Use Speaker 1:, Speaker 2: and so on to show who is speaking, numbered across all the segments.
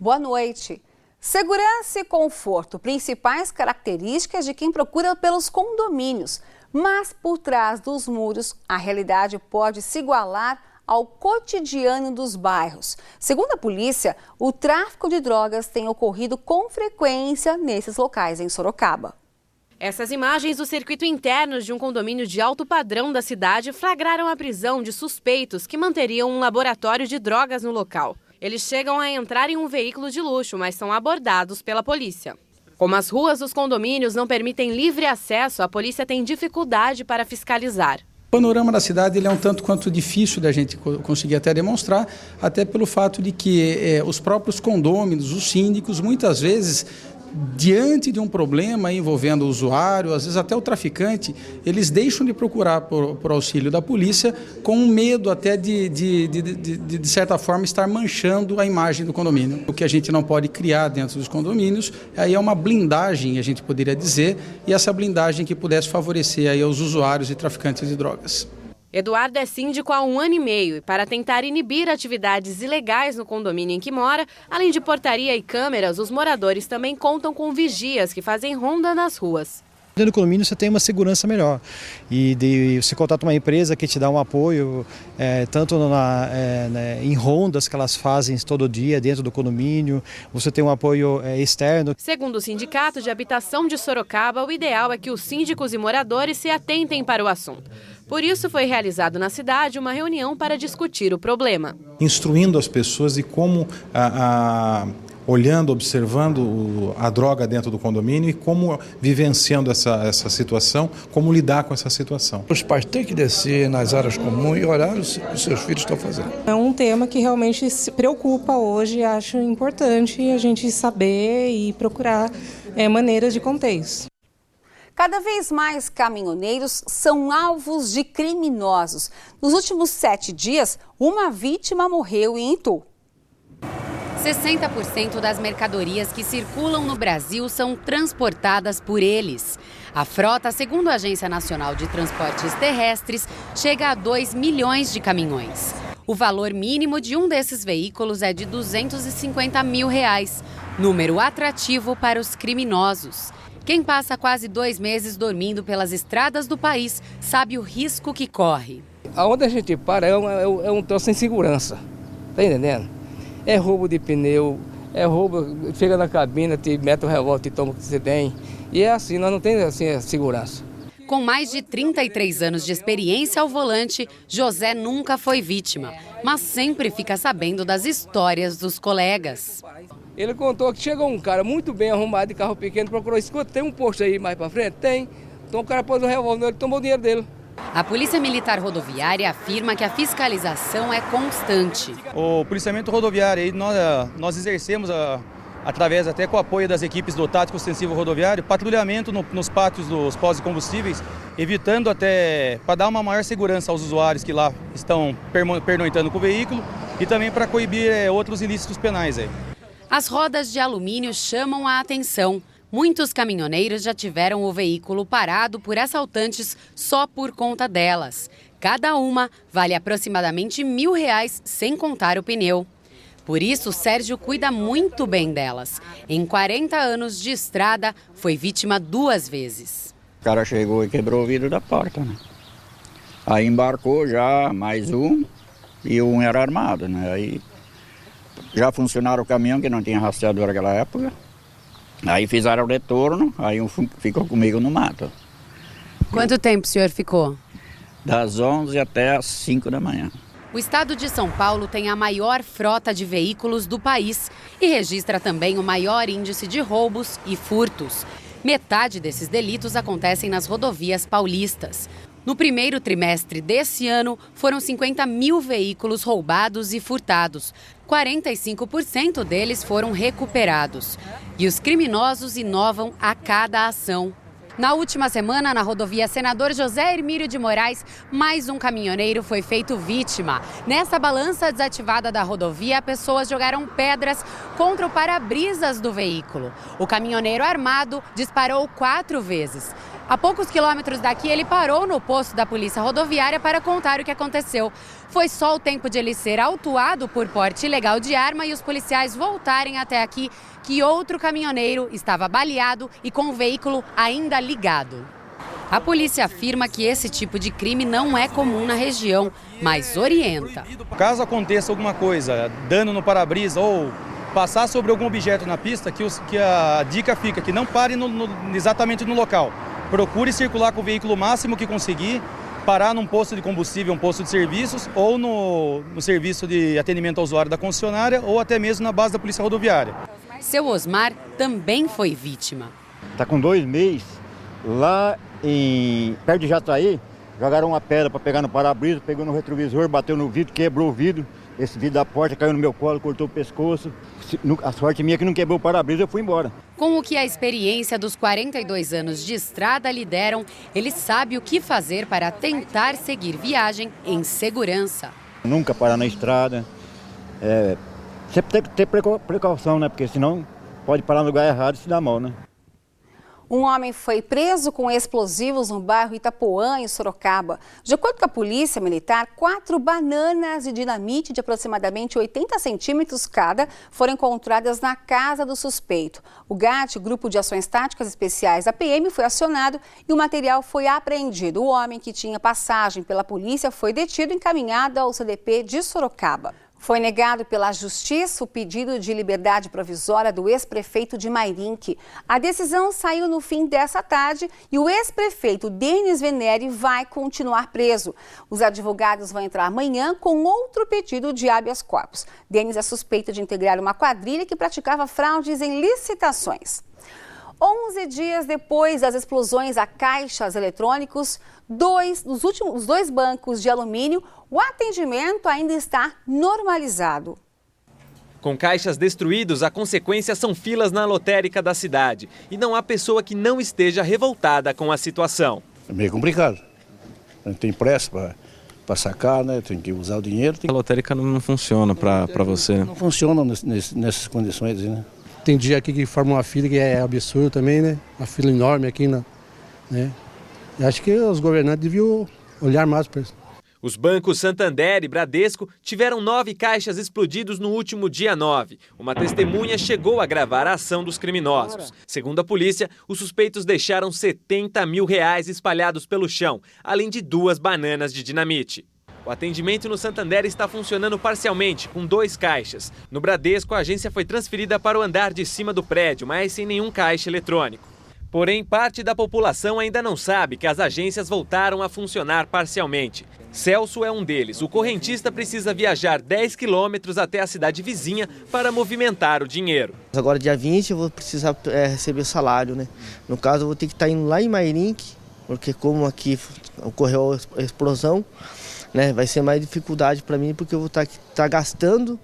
Speaker 1: Boa noite. Segurança e conforto, principais características de quem procura pelos condomínios. Mas por trás dos muros, a realidade pode se igualar ao cotidiano dos bairros. Segundo a polícia, o tráfico de drogas tem ocorrido com frequência nesses locais em Sorocaba.
Speaker 2: Essas imagens do circuito interno de um condomínio de alto padrão da cidade flagraram a prisão de suspeitos que manteriam um laboratório de drogas no local. Eles chegam a entrar em um veículo de luxo, mas são abordados pela polícia. Como as ruas dos condomínios não permitem livre acesso, a polícia tem dificuldade para fiscalizar.
Speaker 3: O panorama da cidade ele é um tanto quanto difícil da gente conseguir até demonstrar, até pelo fato de que os próprios condôminos, os síndicos, muitas vezes, diante de um problema envolvendo o usuário, às vezes até o traficante, eles deixam de procurar por auxílio da polícia com medo até de certa forma, estar manchando a imagem do condomínio. O que a gente não pode criar dentro dos condomínios, aí é uma blindagem, a gente poderia dizer, e essa blindagem que pudesse favorecer aí aos usuários e traficantes de drogas.
Speaker 2: Eduardo é síndico há 1 ano e meio e para tentar inibir atividades ilegais no condomínio em que mora, além de portaria e câmeras, os moradores também contam com vigias que fazem ronda nas ruas.
Speaker 4: Dentro do condomínio você tem uma segurança melhor e você contata uma empresa que te dá um apoio, tanto em rondas que elas fazem todo dia dentro do condomínio, você tem um apoio externo.
Speaker 2: Segundo o Sindicato de Habitação de Sorocaba, o ideal é que os síndicos e moradores se atentem para o assunto. Por isso foi realizado na cidade uma reunião para discutir o problema.
Speaker 5: Instruindo as pessoas de como olhando, observando a droga dentro do condomínio e como vivenciando essa situação, como lidar com essa situação.
Speaker 6: Os pais têm que descer nas áreas comuns e olhar o que os seus filhos estão fazendo.
Speaker 7: É um tema que realmente se preocupa hoje, acho importante a gente saber e procurar maneiras de conter isso.
Speaker 1: Cada vez mais caminhoneiros são alvos de criminosos. Nos últimos 7 dias, uma vítima morreu em Itu.
Speaker 8: 60% das mercadorias que circulam no Brasil são transportadas por eles. A frota, segundo a Agência Nacional de Transportes Terrestres, chega a 2 milhões de caminhões. O valor mínimo de um desses veículos é de R$ 250 mil, número atrativo para os criminosos. Quem passa quase 2 meses dormindo pelas estradas do país sabe o risco que corre.
Speaker 9: Aonde a gente para é um troço sem segurança, tá entendendo? É roubo de pneu, é roubo, chega na cabina, te mete o revólver e toma o que você tem. E é assim, nós não temos assim, segurança.
Speaker 8: Com mais de 33 anos de experiência ao volante, José nunca foi vítima, mas sempre fica sabendo das histórias dos colegas.
Speaker 9: Ele contou que chegou um cara muito bem arrumado de carro pequeno, procurou, escuta, tem um posto aí mais pra frente? Tem. Então o cara pôs o revólver, ele tomou o dinheiro dele.
Speaker 8: A Polícia Militar Rodoviária afirma que a fiscalização é constante.
Speaker 10: O policiamento rodoviário, aí nós exercemos, através até com o apoio das equipes do Tático Ostensivo Rodoviário, patrulhamento nos pátios dos postos de combustíveis, evitando até para dar uma maior segurança aos usuários que lá estão pernoitando com o veículo e também para coibir outros ilícitos penais.
Speaker 8: As rodas de alumínio chamam a atenção. Muitos caminhoneiros já tiveram o veículo parado por assaltantes só por conta delas. Cada uma vale aproximadamente R$ 1.000, sem contar o pneu. Por isso, Sérgio cuida muito bem delas. Em 40 anos de estrada, foi vítima 2 vezes.
Speaker 11: O cara chegou e quebrou o vidro da porta, né? Aí embarcou já mais um e um era armado, né? Aí já funcionaram o caminhão que não tinha rastreador naquela época. Aí fizeram o retorno, aí um ficou comigo no mato.
Speaker 8: Quanto tempo o senhor ficou?
Speaker 11: Das 11 até as 5 da manhã.
Speaker 8: O estado de São Paulo tem a maior frota de veículos do país e registra também o maior índice de roubos e furtos. Metade desses delitos acontecem nas rodovias paulistas. No primeiro trimestre desse ano, foram 50 mil veículos roubados e furtados. 45% deles foram recuperados. E os criminosos inovam a cada ação. Na última semana, na rodovia Senador José Hermílio de Moraes, mais um caminhoneiro foi feito vítima. Nessa balança desativada da rodovia, pessoas jogaram pedras contra o para-brisas do veículo. O caminhoneiro armado disparou 4 vezes. A poucos quilômetros daqui, ele parou no posto da Polícia Rodoviária para contar o que aconteceu. Foi só o tempo de ele ser autuado por porte ilegal de arma e os policiais voltarem até aqui que outro caminhoneiro estava baleado e com o veículo ainda ligado. A polícia afirma que esse tipo de crime não é comum na região, mas orienta.
Speaker 10: Caso aconteça alguma coisa, dano no para-brisa ou passar sobre algum objeto na pista, que a dica fica que não pare exatamente no local. Procure circular com o veículo o máximo que conseguir, parar num posto de combustível, um posto de serviços ou no serviço de atendimento ao usuário da concessionária ou até mesmo na base da Polícia Rodoviária.
Speaker 8: Seu Osmar também foi vítima.
Speaker 12: Está com 2 meses, lá perto de Jataí, jogaram uma pedra para pegar no para-brisa, pegou no retrovisor, bateu no vidro, quebrou o vidro. Esse vidro da porta caiu no meu colo, cortou o pescoço. A sorte minha é que não quebrou o para-brisa, eu fui embora.
Speaker 8: Com o que a experiência dos 42 anos de estrada lhe deram, ele sabe o que fazer para tentar seguir viagem em segurança.
Speaker 12: Nunca parar na estrada. Sempre tem que ter precaução, né? Porque senão pode parar no lugar errado e se dá mal, né?
Speaker 1: Um homem foi preso com explosivos no bairro Itapuã, em Sorocaba. De acordo com a polícia militar, 4 bananas de dinamite de aproximadamente 80 centímetros cada foram encontradas na casa do suspeito. O GAT, Grupo de Ações Táticas Especiais da PM, foi acionado e o material foi apreendido. O homem, que tinha passagem pela polícia, foi detido e encaminhado ao CDP de Sorocaba. Foi negado pela Justiça o pedido de liberdade provisória do ex-prefeito de Mairinque. A decisão saiu no fim dessa tarde e o ex-prefeito Denis Venere vai continuar preso. Os advogados vão entrar amanhã com outro pedido de habeas corpus. Denis é suspeito de integrar uma quadrilha que praticava fraudes em licitações. 11 dias depois das explosões a caixas eletrônicos, os dois bancos de alumínio, o atendimento ainda está normalizado.
Speaker 13: Com caixas destruídos, a consequência são filas na lotérica da cidade. E não há pessoa que não esteja revoltada com a situação.
Speaker 6: É meio complicado. A gente tem pressa para sacar, né? Tem que usar o dinheiro.
Speaker 13: A lotérica não funciona para você?
Speaker 6: Não funciona nessas condições, né?
Speaker 14: Tem dia aqui que forma uma fila que é absurdo também, né? Uma fila enorme aqui, né? Eu acho que os governantes deviam olhar mais para isso.
Speaker 13: Os bancos Santander e Bradesco tiveram 9 caixas explodidos no último dia 9. Uma testemunha chegou a gravar a ação dos criminosos. Segundo a polícia, os suspeitos deixaram R$70 mil espalhados pelo chão, além de 2 bananas de dinamite. O atendimento no Santander está funcionando parcialmente, com 2 caixas. No Bradesco, a agência foi transferida para o andar de cima do prédio, mas sem nenhum caixa eletrônico. Porém, parte da população ainda não sabe que as agências voltaram a funcionar parcialmente. Celso é um deles. O correntista precisa viajar 10 quilômetros até a cidade vizinha para movimentar o dinheiro.
Speaker 15: Agora, dia 20, eu vou precisar receber o salário, né? No caso, eu vou ter que estar indo lá em Mairinque, porque como aqui ocorreu a explosão, né, vai ser mais dificuldade para mim, porque eu vou estar gastando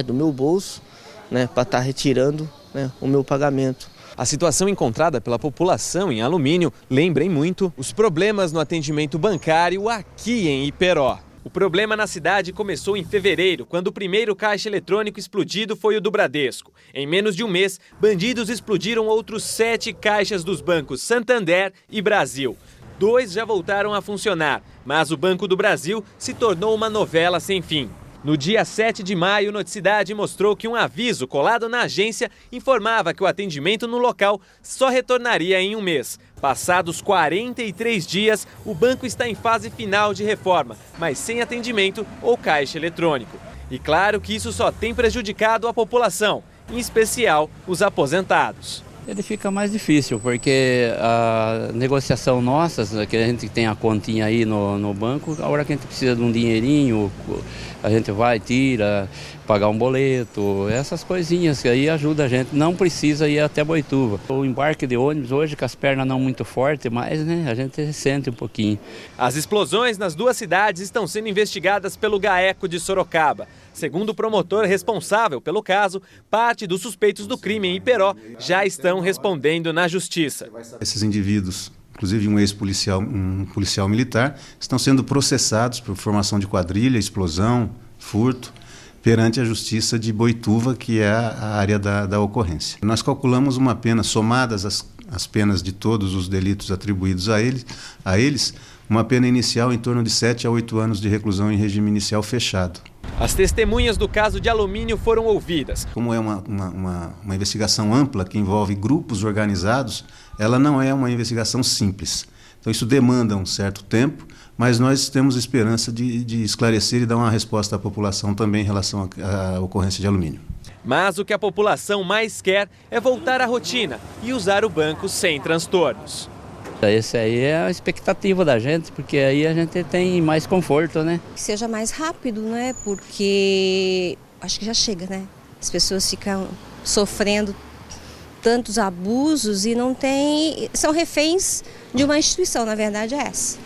Speaker 15: do meu bolso, né, para estar retirando, né, o meu pagamento.
Speaker 13: A situação encontrada pela população em alumínio lembra muito os problemas no atendimento bancário aqui em Iperó. O problema na cidade começou em fevereiro, quando o primeiro caixa eletrônico explodido foi o do Bradesco. Em menos de um mês, bandidos explodiram outros 7 caixas dos bancos Santander e Brasil. 2 já voltaram a funcionar, mas o Banco do Brasil se tornou uma novela sem fim. No dia 7 de maio, o Noticidade mostrou que um aviso colado na agência informava que o atendimento no local só retornaria em um mês. Passados 43 dias, o banco está em fase final de reforma, mas sem atendimento ou caixa eletrônico. E claro que isso só tem prejudicado a população, em especial os aposentados.
Speaker 16: Ele fica mais difícil, porque a negociação nossa, que a gente tem a continha aí no banco, a hora que a gente precisa de um dinheirinho, a gente vai, tira, pagar um boleto, essas coisinhas que aí ajuda a gente, não precisa ir até Boituva. O embarque de ônibus hoje, com as pernas não muito fortes, mas né, a gente sente um pouquinho.
Speaker 13: As explosões nas 2 cidades estão sendo investigadas pelo GAECO de Sorocaba. Segundo o promotor responsável pelo caso, parte dos suspeitos do crime em Iperó já estão respondendo na justiça.
Speaker 17: Esses indivíduos, inclusive um policial militar, estão sendo processados por formação de quadrilha, explosão, furto, perante a Justiça de Boituva, que é a área da ocorrência. Nós calculamos uma pena, somadas as penas de todos os delitos atribuídos a eles, uma pena inicial em torno de 7 a 8 anos de reclusão em regime inicial fechado.
Speaker 13: As testemunhas do caso de Alumínio foram ouvidas.
Speaker 17: Como é uma investigação ampla que envolve grupos organizados, ela não é uma investigação simples. Então isso demanda um certo tempo, mas nós temos esperança de esclarecer e dar uma resposta à população também em relação à ocorrência de Alumínio.
Speaker 13: Mas o que a população mais quer é voltar à rotina e usar o banco sem transtornos.
Speaker 16: Essa aí é a expectativa da gente, porque aí a gente tem mais conforto, né?
Speaker 18: Que seja mais rápido, né? Porque acho que já chega, né? As pessoas ficam sofrendo tantos abusos e são reféns de uma instituição, na verdade é essa.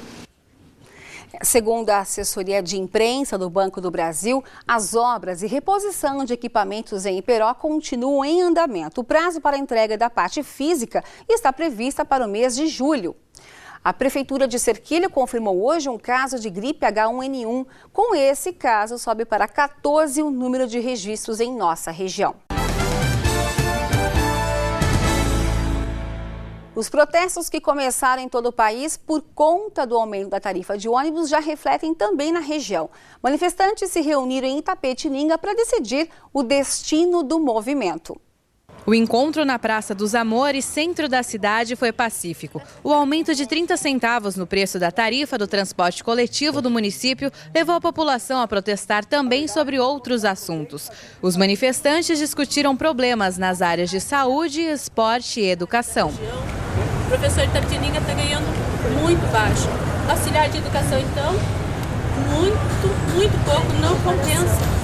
Speaker 1: Segundo a assessoria de imprensa do Banco do Brasil, as obras e reposição de equipamentos em Iperó continuam em andamento. O prazo para a entrega da parte física está prevista para o mês de julho. A Prefeitura de Serquilho confirmou hoje um caso de gripe H1N1. Com esse caso, sobe para 14 o número de registros em nossa região. Os protestos que começaram em todo o país por conta do aumento da tarifa de ônibus já refletem também na região. Manifestantes se reuniram em Itapetininga para decidir o destino do movimento.
Speaker 2: O encontro na Praça dos Amores, centro da cidade, foi pacífico. O aumento de 30 centavos no preço da tarifa do transporte coletivo do município levou a população a protestar também sobre outros assuntos. Os manifestantes discutiram problemas nas áreas de saúde, esporte e educação.
Speaker 19: O professor Itapetininga está ganhando muito baixo. Auxiliar de educação, então, muito pouco, não compensa.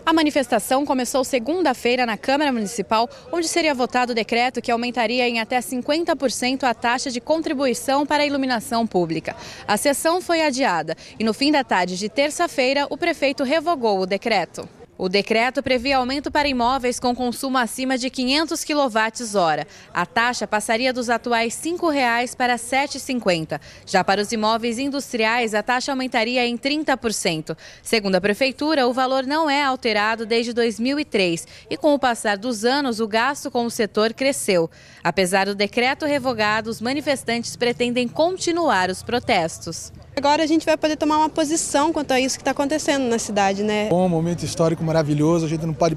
Speaker 2: A manifestação começou segunda-feira na Câmara Municipal, onde seria votado o decreto que aumentaria em até 50% a taxa de contribuição para a iluminação pública. A sessão foi adiada e no fim da tarde de terça-feira o prefeito revogou o decreto. O decreto previa aumento para imóveis com consumo acima de 500 kWh. A taxa passaria dos atuais R$ 5,00 para R$ 7,50. Já para os imóveis industriais, a taxa aumentaria em 30%. Segundo a Prefeitura, o valor não é alterado desde 2003 e, com o passar dos anos, o gasto com o setor cresceu. Apesar do decreto revogado, os manifestantes pretendem continuar os protestos.
Speaker 20: Agora a gente vai poder tomar uma posição quanto a isso que está acontecendo na cidade, né?
Speaker 21: Um momento histórico maravilhoso, a gente não pode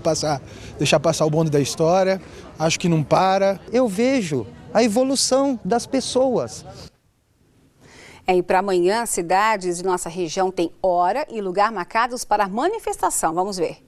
Speaker 21: deixar passar o bonde da história, acho que não para.
Speaker 22: Eu vejo a evolução das pessoas.
Speaker 1: E para amanhã, cidades de nossa região têm hora e lugar marcados para a manifestação. Vamos ver.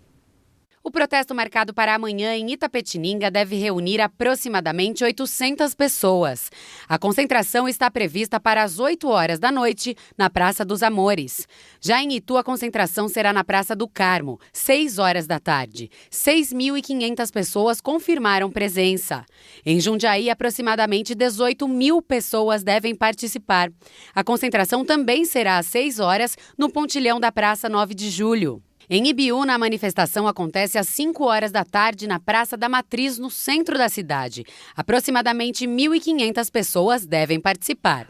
Speaker 8: O protesto marcado para amanhã em Itapetininga deve reunir aproximadamente 800 pessoas. A concentração está prevista para as 8 horas da noite, na Praça dos Amores. Já em Itu, a concentração será na Praça do Carmo, 6 horas da tarde. 6.500 pessoas confirmaram presença. Em Jundiaí, aproximadamente 18.000 pessoas devem participar. A concentração também será às 6 horas, no pontilhão da Praça 9 de Julho. Em Ibiúna, a manifestação acontece às 5 horas da tarde na Praça da Matriz, no centro da cidade. Aproximadamente 1.500 pessoas devem participar.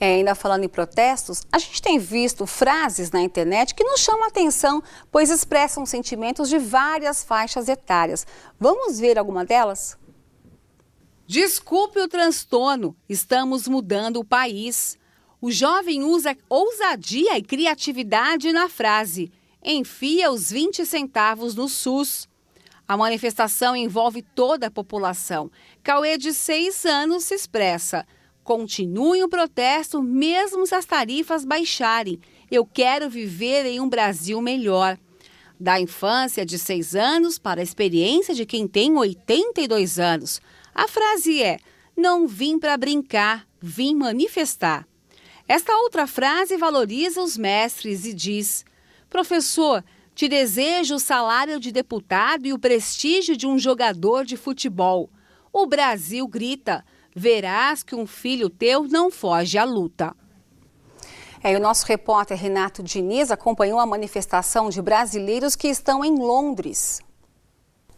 Speaker 1: Ainda falando em protestos, a gente tem visto frases na internet que nos chamam a atenção, pois expressam sentimentos de várias faixas etárias. Vamos ver alguma delas? Desculpe o transtorno, estamos mudando o país. O jovem usa ousadia e criatividade na frase: enfia os 20 centavos no SUS. A manifestação envolve toda a população. Cauê, de 6 anos, se expressa: continue o protesto mesmo se as tarifas baixarem. Eu quero viver em um Brasil melhor. Da infância de 6 anos para a experiência de quem tem 82 anos. A frase é: não vim para brincar, vim manifestar. Esta outra frase valoriza os mestres e diz: professor, te desejo o salário de deputado e o prestígio de um jogador de futebol. O Brasil grita: verás que um filho teu não foge à luta. O nosso repórter Renato Diniz acompanhou a manifestação de brasileiros que estão em Londres.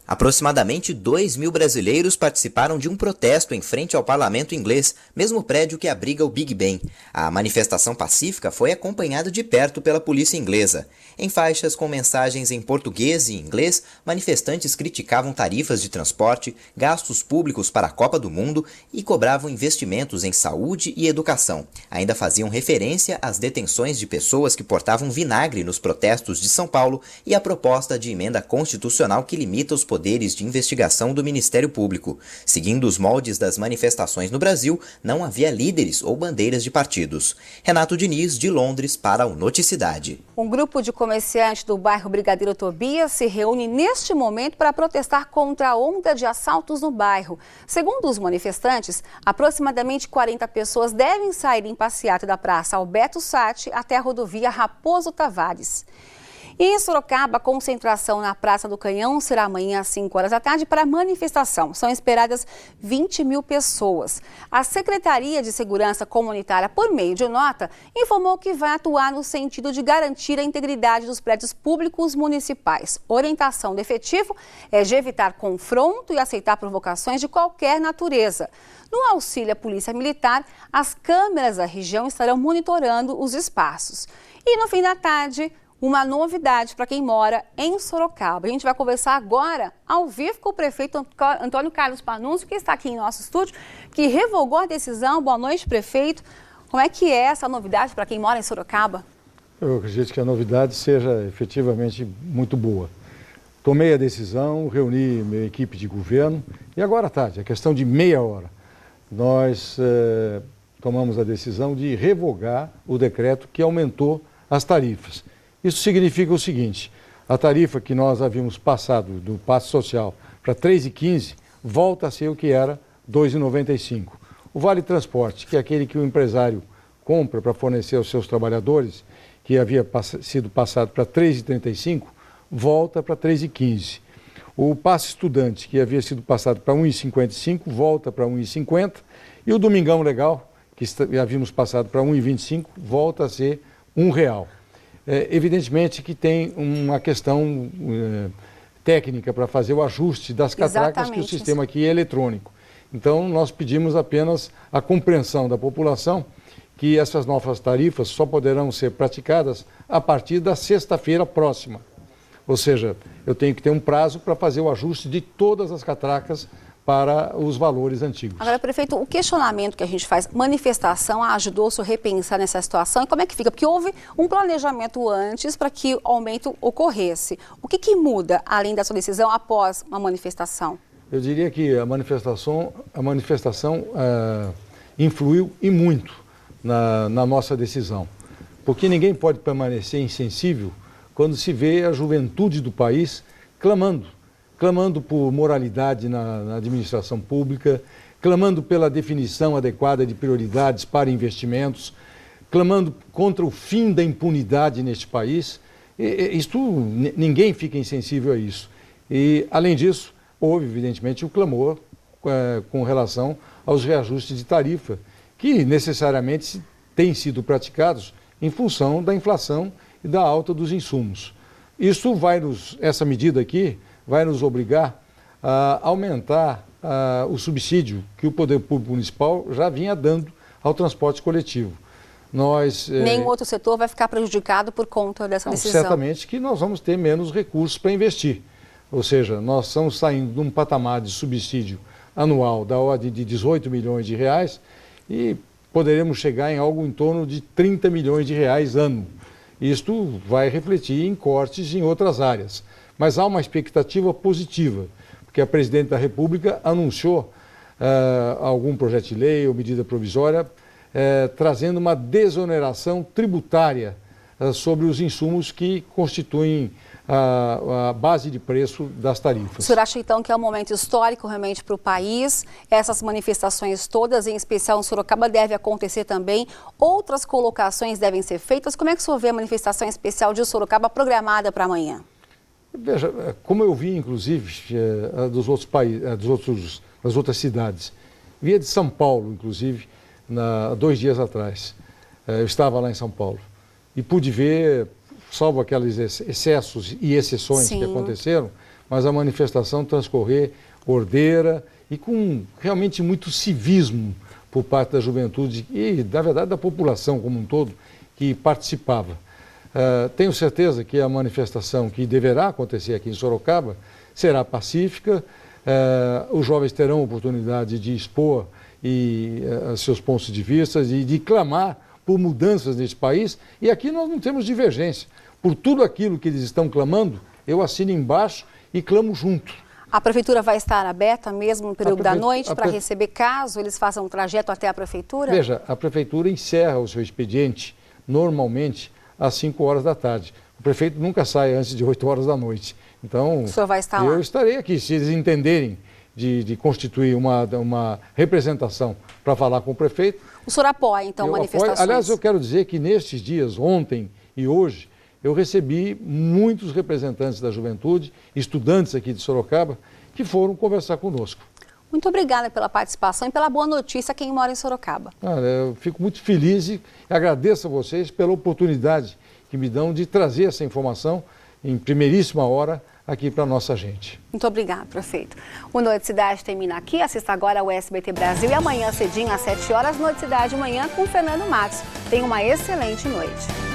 Speaker 3: Aproximadamente 2.000 brasileiros participaram de um protesto em frente ao parlamento inglês, mesmo prédio que abriga o Big Ben. A manifestação pacífica foi acompanhada de perto pela polícia inglesa. Em faixas com mensagens em português e inglês, manifestantes criticavam tarifas de transporte, gastos públicos para a Copa do Mundo e cobravam investimentos em saúde e educação. Ainda faziam referência às detenções de pessoas que portavam vinagre nos protestos de São Paulo e à proposta de emenda constitucional que limita os poderes de investigação do Ministério Público. Seguindo os moldes das manifestações no Brasil, não havia líderes ou bandeiras de partidos. Renato Diniz, de Londres, para o Noticidade.
Speaker 1: Um grupo de comerciantes do bairro Brigadeiro Tobias se reúne neste momento para protestar contra a onda de assaltos no bairro. Segundo os manifestantes, aproximadamente 40 pessoas devem sair em passeata da Praça Alberto Satti até a rodovia Raposo Tavares. E em Sorocaba, a concentração na Praça do Canhão será amanhã às 5 horas da tarde para a manifestação. São esperadas 20.000 pessoas. A Secretaria de Segurança Comunitária, por meio de nota, informou que vai atuar no sentido de garantir a integridade dos prédios públicos municipais. Orientação do efetivo é de evitar confronto e aceitar provocações de qualquer natureza. No auxílio à Polícia Militar, as câmeras da região estarão monitorando os espaços. E no fim da tarde, uma novidade para quem mora em Sorocaba. A gente vai conversar agora, ao vivo, com o prefeito Antônio Carlos Panunzio, que está aqui em nosso estúdio, que revogou a decisão. Boa noite, prefeito. Como é que é essa novidade para quem mora em Sorocaba?
Speaker 4: Eu acredito que a novidade seja efetivamente muito boa. Tomei a decisão, reuni minha equipe de governo e agora à tarde, a questão de meia hora, nós tomamos a decisão de revogar o decreto que aumentou as tarifas. Isso significa o seguinte: a tarifa que nós havíamos passado do passe social para R$ 3,15 volta a ser o que era R$ 2,95. O Vale Transporte, que é aquele que o empresário compra para fornecer aos seus trabalhadores, que havia sido passado para R$ 3,35, volta para R$ 3,15. O passe estudante, que havia sido passado para R$ 1,55, volta para R$ 1,50. E o Domingão Legal, que havíamos passado para R$ 1,25, volta a ser R$ 1,00. Evidentemente que tem uma questão técnica para fazer o ajuste das catracas, que o sistema aqui é eletrônico. Então, nós pedimos apenas a compreensão da população que essas novas tarifas só poderão ser praticadas a partir da sexta-feira próxima. Ou seja, eu tenho que ter um prazo para fazer o ajuste de todas as catracas para os valores antigos.
Speaker 1: Agora, prefeito, o questionamento que a gente faz, manifestação ajudou o senhor a repensar nessa situação e como é que fica? Porque houve um planejamento antes para que o aumento ocorresse. O que muda, além da sua decisão, após uma manifestação?
Speaker 4: Eu diria que a manifestação influiu e muito na nossa decisão, porque ninguém pode permanecer insensível quando se vê a juventude do país clamando por moralidade na administração pública, clamando pela definição adequada de prioridades para investimentos, clamando contra o fim da impunidade neste país. Ninguém fica insensível a isso. E, além disso, houve, evidentemente, o clamor com relação aos reajustes de tarifa, que necessariamente têm sido praticados em função da inflação e da alta dos insumos. Essa medida aqui vai nos obrigar a aumentar o subsídio que o Poder Público Municipal já vinha dando ao transporte coletivo.
Speaker 1: Nenhum outro setor vai ficar prejudicado por conta dessa decisão?
Speaker 4: Certamente que nós vamos ter menos recursos para investir. Ou seja, nós estamos saindo de um patamar de subsídio anual da ordem de 18 milhões de reais e poderemos chegar em algo em torno de 30 milhões de reais ano. Isto vai refletir em cortes em outras áreas. Mas há uma expectativa positiva, porque a Presidente da República anunciou algum projeto de lei ou medida provisória trazendo uma desoneração tributária sobre os insumos que constituem a base de preço das tarifas.
Speaker 1: O senhor acha então que é um momento histórico realmente para o país? Essas manifestações todas, em especial em Sorocaba, devem acontecer também? Outras colocações devem ser feitas? Como é que o senhor vê a manifestação especial de Sorocaba programada para amanhã?
Speaker 4: Veja, como eu vi, inclusive, dos outros países, das outras cidades, via de São Paulo, inclusive, 2 dias atrás. Eu estava lá em São Paulo e pude ver, salvo aqueles excessos e exceções que aconteceram, mas a manifestação transcorrer ordeira e com realmente muito civismo por parte da juventude e, na verdade, da população como um todo que participava. Tenho certeza que a manifestação que deverá acontecer aqui em Sorocaba será pacífica, os jovens terão oportunidade de expor seus pontos de vista e de clamar por mudanças nesse país, e aqui nós não temos divergência. Por tudo aquilo que eles estão clamando, eu assino embaixo e clamo junto.
Speaker 1: A prefeitura vai estar aberta mesmo no período da noite para receber caso eles façam um trajeto até a prefeitura?
Speaker 4: Veja, a prefeitura encerra o seu expediente normalmente às 5 horas da tarde. O prefeito nunca sai antes de 8 horas da noite. Então,
Speaker 1: o senhor vai estar lá?
Speaker 4: Eu estarei aqui, se eles entenderem de constituir uma representação para falar com o prefeito.
Speaker 1: O senhor apoia, então, manifestações?
Speaker 4: Aliás, eu quero dizer que nestes dias, ontem e hoje, eu recebi muitos representantes da juventude, estudantes aqui de Sorocaba, que foram conversar conosco.
Speaker 1: Muito obrigada pela participação e pela boa notícia a quem mora em Sorocaba.
Speaker 4: Eu fico muito feliz e agradeço a vocês pela oportunidade que me dão de trazer essa informação em primeiríssima hora aqui para a nossa gente.
Speaker 1: Muito obrigada, prefeito. O Noite Cidade termina aqui. Assista agora ao SBT Brasil e amanhã cedinho às 7 horas, Noite Cidade, manhã com Fernando Matos. Tenha uma excelente noite.